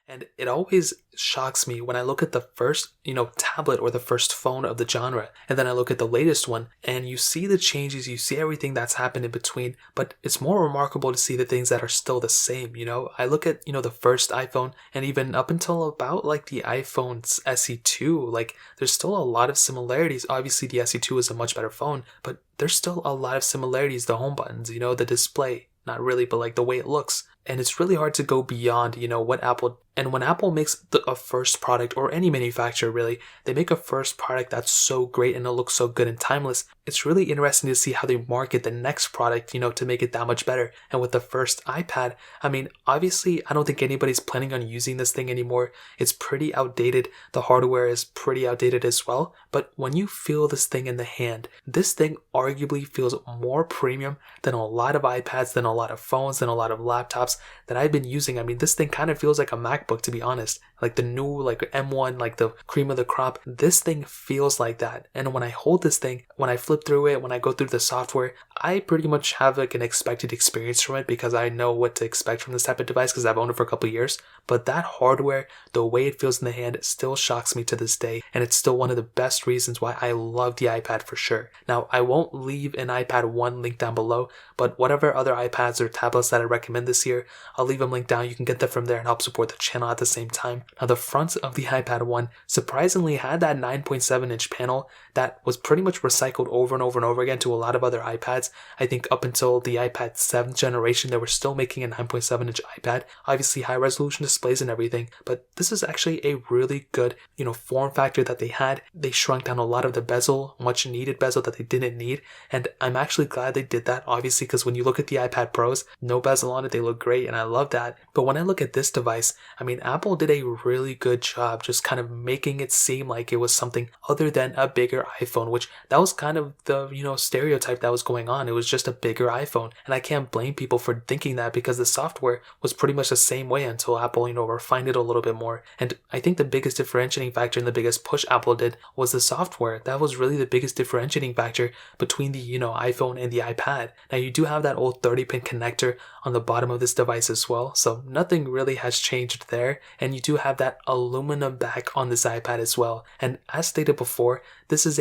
And it always shocks me when I look at the first, tablet or the first phone of the genre, and then I look at the latest one, and you see the changes, you see everything that's happened in between, but it's more remarkable to see the things that are still the same. I look at, the first iPhone, and even up until about like the iPhone's SE2, like there's still a lot of similarities. Obviously, the SE2 is a much better phone, but there's still a lot of similarities. The home buttons, the display, not really, but like the way it looks. And it's really hard to go beyond, what Apple, and when Apple makes a first product, or any manufacturer really, they make a first product that's so great and it looks so good and timeless. It's really interesting to see how they market the next product, to make it that much better. And with the first iPad, I mean, obviously, I don't think anybody's planning on using this thing anymore. It's pretty outdated. The hardware is pretty outdated as well. But when you feel this thing in the hand, this thing arguably feels more premium than a lot of iPads, than a lot of phones, than a lot of laptops that I've been using. I mean, this thing kind of feels like a MacBook, to be honest. Like the new, like M1, like the cream of the crop. This thing feels like that. And when I hold this thing, when I flip through it, when I go through the software, I pretty much have like an expected experience from it because I know what to expect from this type of device because I've owned it for a couple of years. But that hardware, the way it feels in the hand, still shocks me to this day. And it's still one of the best reasons why I love the iPad for sure. Now, I won't leave an iPad 1 link down below, but whatever other iPads or tablets that I recommend this year, I'll leave them linked down. You can get them from there and help support the channel at the same time. Now, the front of the iPad 1 surprisingly had that 9.7-inch panel that was pretty much recycled over and over and over again to a lot of other iPads. I think up until the iPad 7th generation, they were still making a 9.7-inch iPad. Obviously, high resolution displays and everything, but this is actually a really good, form factor that they had. They shrunk down a lot of the bezel, much needed bezel that they didn't need, and I'm actually glad they did that, obviously, because when you look at the iPad Pros, no bezel on it, they look great, and I love that. But when I look at this device, I mean, Apple did a really good job just kind of making it seem like it was something other than a bigger iPhone, which that was kind of the, stereotype that was going on. It was just a bigger iPhone, and I can't blame people for thinking that because the software was pretty much the same way until Apple, refined it a little bit more. And I think the biggest differentiating factor and the biggest push Apple did was the software. That was really the biggest differentiating factor between the, iPhone and the iPad. Now, you do have that old 30-pin connector on the bottom of this device as well, so nothing really has changed there. And you do have that aluminum back on this iPad as well. And as stated before, this is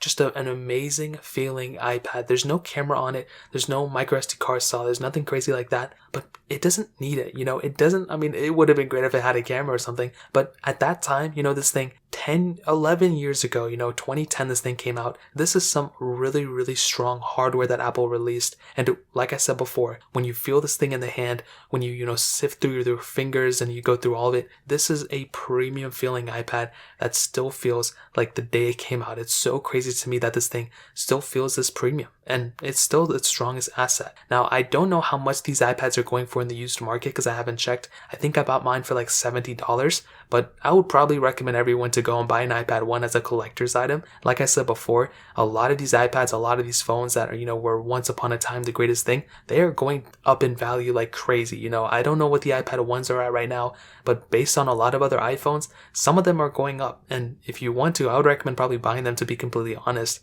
just an amazing feeling iPad. There's no camera on it. There's no micro SD card slot. There's nothing crazy like that. But it doesn't need it. It doesn't. I mean, it would have been great if it had a camera or something. But at that time, this thing 10, 11 years ago, 2010, this thing came out. This is some really, really strong hardware that Apple released. And like I said before, when you feel this thing in the hand, when you, sift through your fingers and you go through all of it, this is a premium feeling iPad that still feels like the day it came out. It's so crazy to me that this thing still feels this premium, and it's still its strongest asset. Now, I don't know how much these iPads are going for in the used market because I haven't checked. I think I bought mine for like $70, but I would probably recommend everyone to go and buy an iPad 1 as a collector's item. Like I said before, a lot of these iPads, a lot of these phones that are, were once upon a time the greatest thing, they are going up in value like crazy. I don't know what the iPad 1s are at right now, but based on a lot of other iPhones, some of them are going up. And if you want to, I would recommend probably buying them, to be completely honest.